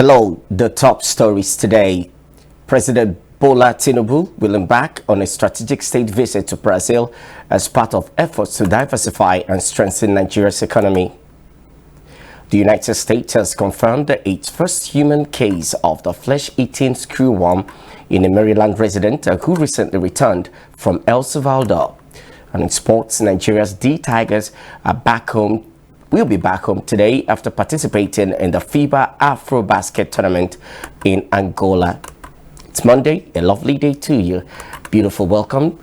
Hello, the top stories today. President Bola Tinubu will embark on a strategic state visit to Brazil as part of efforts to diversify and strengthen Nigeria's economy. The United States has confirmed its first human case of the flesh-eating screwworm in a Maryland resident who recently returned from El Salvador. And in sports, Nigeria's D-Tigers will be back home today after participating in the FIBA Afro-Basket tournament in Angola. It's Monday, a lovely day to you. Beautiful welcome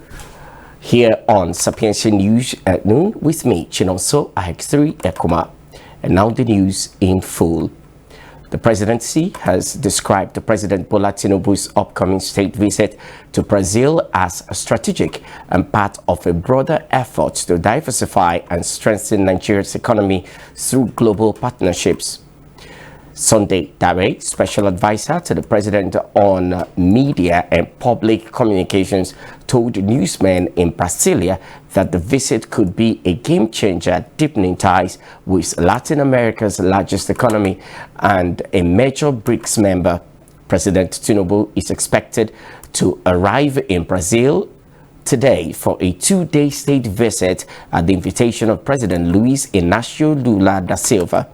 here on Sapientia News at noon with me, Chinonso Ahek3 Ekuma. And now the news in full. The presidency has described President Bola Tinubu's upcoming state visit to Brazil as strategic and part of a broader effort to diversify and strengthen Nigeria's economy through global partnerships. Sunday Dare, special advisor to the president on media and public communications, told newsmen in Brasilia that the visit could be a game changer, deepening ties with Latin America's largest economy and a major BRICS member. President Tinubu is expected to arrive in Brazil today for a two-day state visit at the invitation of President Luiz Inácio Lula da Silva.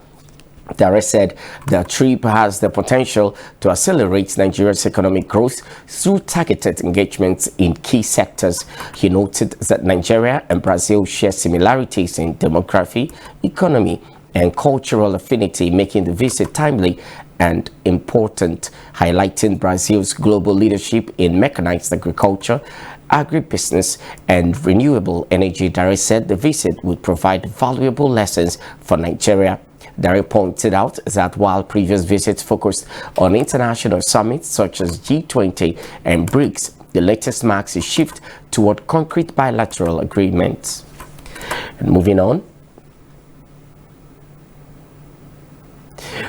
Dare said the trip has the potential to accelerate Nigeria's economic growth through targeted engagements in key sectors. He noted that Nigeria and Brazil share similarities in demography, economy, and cultural affinity, making the visit timely and important, highlighting Brazil's global leadership in mechanized agriculture, agribusiness, and renewable energy. Dare said the visit would provide valuable lessons for Nigeria. Dare pointed out that while previous visits focused on international summits such as G20 and BRICS, the latest marks a shift toward concrete bilateral agreements. And moving on,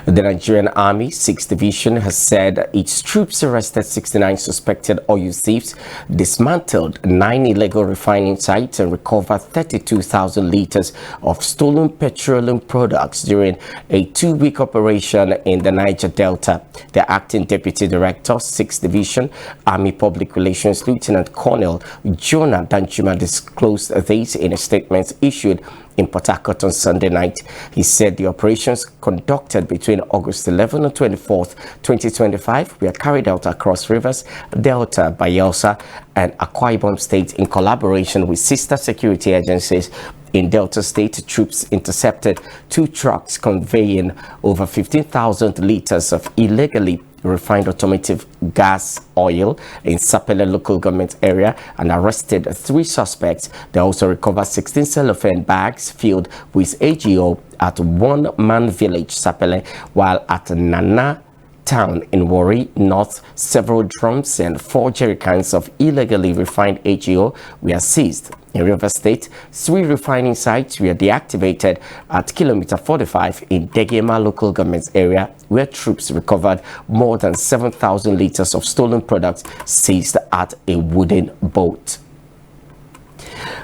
the Nigerian Army 6th Division has said its troops arrested 69 suspected oil thieves, dismantled 9 illegal refining sites, and recovered 32,000 liters of stolen petroleum products during a 2-week operation in the Niger Delta. The acting deputy director, 6th Division, Army Public Relations Lieutenant Colonel Jonah Danjuma, disclosed this in a statement issued in Port Harcourt on Sunday night. He said the operations conducted between August 11 and 24th, 2025 were carried out across rivers, Delta, Bayelsa, and Akwa Ibom State in collaboration with sister security agencies. In Delta State, troops intercepted 2 trucks conveying over 15,000 liters of illegally refined automotive gas oil in Sapele local government area and arrested 3 suspects. They also recovered 16 cellophane bags filled with AGO at One Man Village, Sapele, while at Nana Town in Warri North, several drums and 4 jerrycans of illegally refined AGO were seized. In River State, 3 refining sites were deactivated at kilometer 45 in Degema local government area, where troops recovered more than 7,000 liters of stolen products seized at a wooden boat.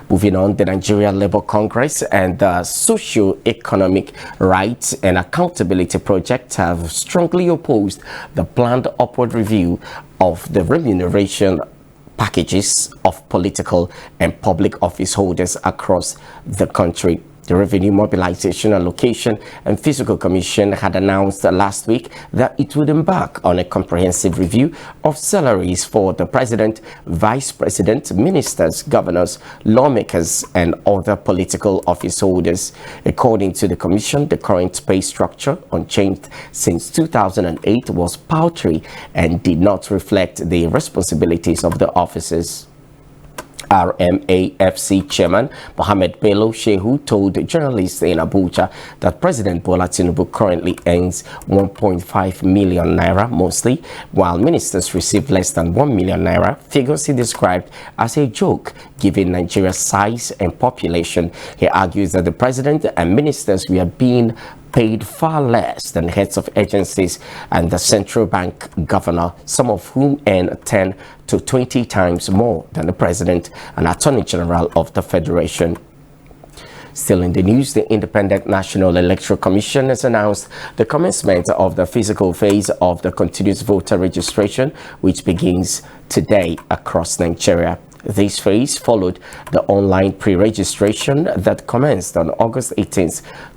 Moving on, the Nigeria Labour Congress and the Socio-Economic Rights and Accountability Project have strongly opposed the planned upward review of the remuneration packages of political and public office holders across the country. The Revenue Mobilization, Allocation and Fiscal Commission had announced last week that it would embark on a comprehensive review of salaries for the president, vice president, ministers, governors, lawmakers, and other political office holders. According to the commission, the current pay structure, unchanged since 2008, was paltry and did not reflect the responsibilities of the officers. RMAFC chairman Mohammed Bello Shehu told journalists in Abuja that President Bola Tinubu currently earns 1.5 million naira mostly, while ministers receive less than 1 million naira, figures he described as a joke given Nigeria's size and population. He argues that the president and ministers were being paid far less than heads of agencies and the central bank governor, some of whom earn 10 to 20 times more than the president and attorney general of the federation. Still in the news, the Independent National Electoral Commission has announced the commencement of the physical phase of the continuous voter registration, which begins today across Nigeria. This phase followed the online pre-registration that commenced on August 18,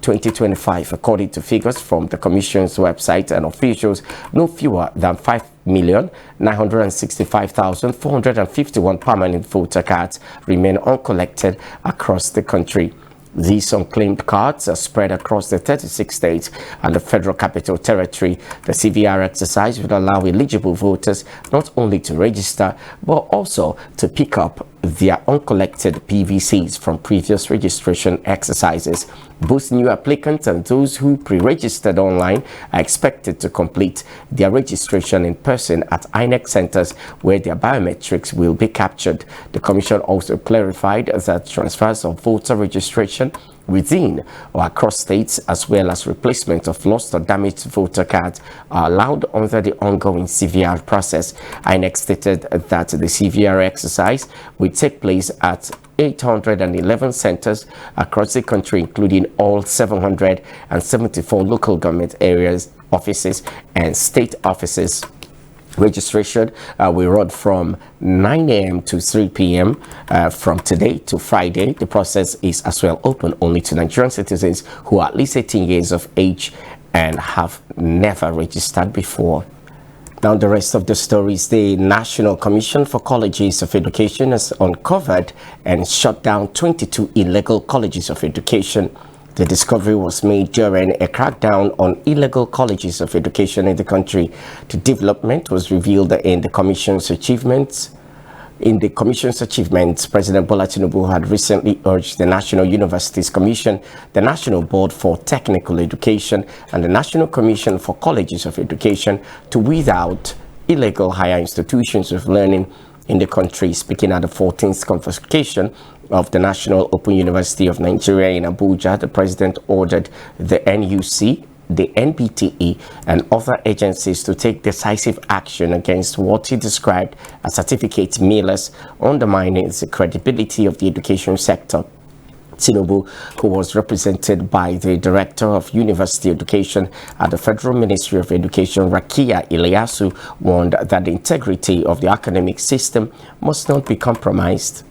2025. According to figures from the Commission's website and officials, no fewer than 5,965,451 permanent voter cards remain uncollected across the country. These unclaimed cards are spread across the 36 states and the Federal Capital Territory. The CVR exercise would allow eligible voters not only to register, but also to pick up their uncollected PVCs from previous registration exercises. Both new applicants and those who pre-registered online are expected to complete their registration in person at INEC centers where their biometrics will be captured. The Commission also clarified that transfers of voter registration within or across states, as well as replacement of lost or damaged voter cards, are allowed under the ongoing CVR process. INEC stated that the CVR exercise will take place at 811 centers across the country, including all 774 local government areas, offices, and state offices. Registration will run from 9 a.m. to 3 p.m. From today to Friday. The process is as well open only to Nigerian citizens who are at least 18 years of age and have never registered before. Now, the rest of the stories. The National Commission for Colleges of Education has uncovered and shut down 22 illegal colleges of education. The discovery was made during a crackdown on illegal colleges of education in the country. The development was revealed in the Commission's achievements. President Bola Tinubu had recently urged the National Universities Commission, the National Board for Technical Education, and the National Commission for Colleges of Education to weed out illegal higher institutions of learning in the country. Speaking at the 14th convocation of the National Open University of Nigeria in Abuja, the president ordered the NUC, the NBTE, and other agencies to take decisive action against what he described as certificate mailers, undermining the credibility of the education sector. Tinubu, who was represented by the Director of University Education at the Federal Ministry of Education, Rakia Ilyasu, warned that the integrity of the academic system must not be compromised.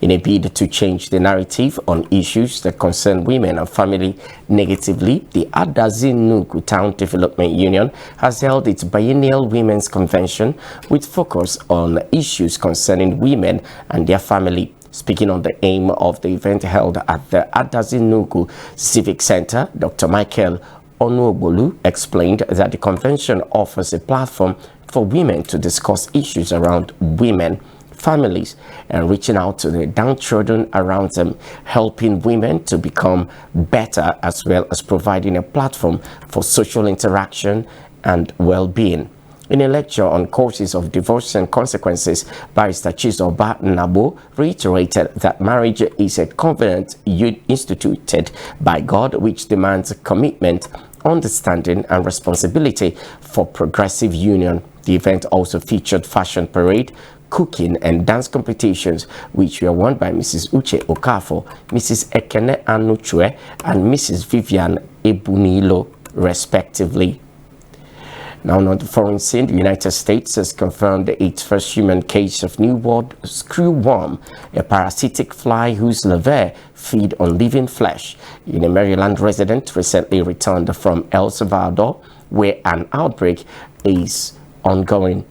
In a bid to change the narrative on issues that concern women and family negatively, the Adazi-Nugu Town Development Union has held its biennial Women's Convention with focus on issues concerning women and their family. Speaking on the aim of the event held at the Adazi-Nugu Civic Center, Dr. Michael Onuobolu explained that the convention offers a platform for women to discuss issues around women, families, and reaching out to the downtrodden around them, helping women to become better, as well as providing a platform for social interaction and well-being. In a lecture on causes of divorce and consequences, Barrister Chizoba Nabo reiterated that marriage is a covenant instituted by God which demands commitment, understanding, and responsibility for progressive union. The event also featured fashion parade, cooking and dance competitions, which were won by Mrs. Uche Okafo, Mrs. Ekene Anuchwe, and Mrs. Vivian Ebunilo, respectively. Now, on the foreign scene, the United States has confirmed its first human case of New World screwworm, a parasitic fly whose larvae feed on living flesh, in a Maryland resident recently returned from El Salvador, where an outbreak is ongoing.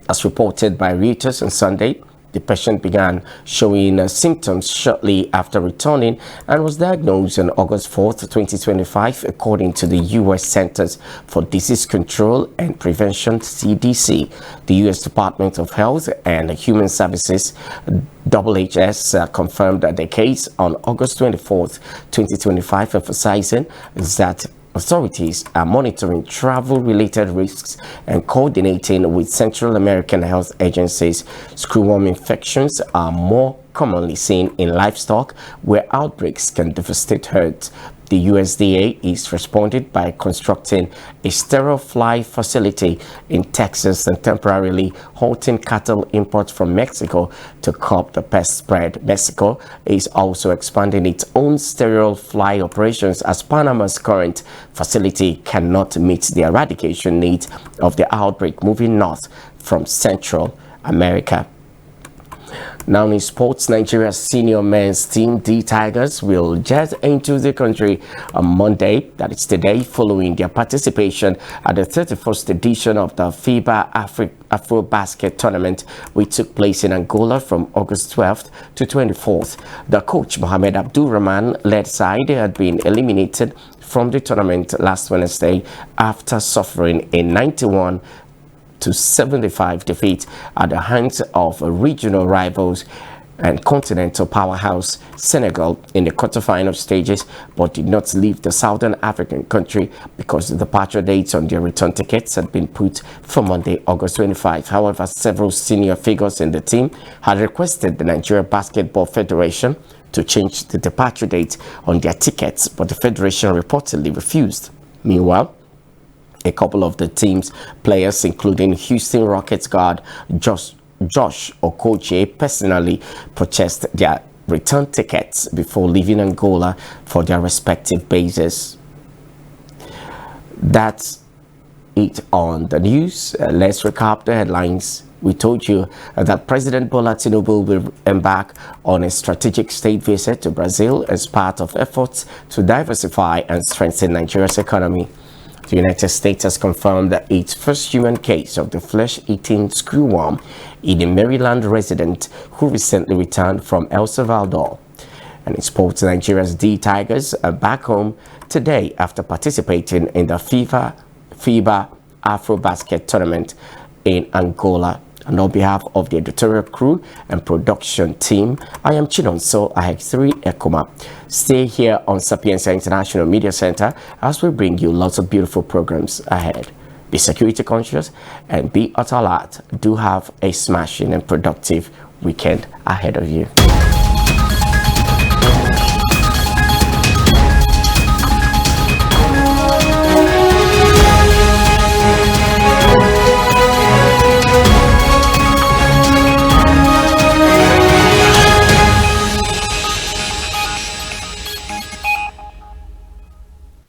As reported by Reuters on Sunday, the patient began showing symptoms shortly after returning and was diagnosed on August 4, 2025, according to the U.S. Centers for Disease Control and Prevention, CDC. The U.S. Department of Health and Human Services, HHS, confirmed the case on August 24, 2025, emphasizing that authorities are monitoring travel-related risks and coordinating with Central American health agencies. Screwworm infections are more commonly seen in livestock, where outbreaks can devastate herds. The USDA is responding by constructing a sterile fly facility in Texas and temporarily halting cattle imports from Mexico to curb the pest spread. Mexico is also expanding its own sterile fly operations as Panama's current facility cannot meet the eradication needs of the outbreak moving north from Central America. Now in sports, Nigeria's senior men's team, the Tigers, will jet into the country on Monday, that is today, following their participation at the 31st edition of the FIBA Afro-Basket Tournament, which took place in Angola from August 12th to 24th. The coach, Mohamed Abdulrahman, led side had been eliminated from the tournament last Wednesday after suffering a 91-75 defeat at the hands of regional rivals and continental powerhouse Senegal in the quarterfinal stages, but did not leave the Southern African country because the departure dates on their return tickets had been put for Monday, August 25. However, several senior figures in the team had requested the Nigeria Basketball Federation to change the departure date on their tickets, but the federation reportedly refused. Meanwhile, a couple of the team's players, including Houston Rockets guard Josh Okoche, personally purchased their return tickets before leaving Angola for their respective bases. That's it on the news. Let's recap the headlines. We told you that President Bola Tinubu will embark on a strategic state visit to Brazil as part of efforts to diversify and strengthen Nigeria's economy. The United States has confirmed that its first human case of the flesh-eating screwworm in a Maryland resident who recently returned from El Salvador. And in sports, Nigeria's D Tigers are back home today after participating in the FIBA Afro-Basket Tournament in Angola. And on behalf of the editorial crew and production team, I am Chinonso Ahek3 Ekuma. Stay here on Sapienza International Media Center as we bring you lots of beautiful programs ahead. Be security conscious and be at alert. Do have a smashing and productive weekend ahead of you.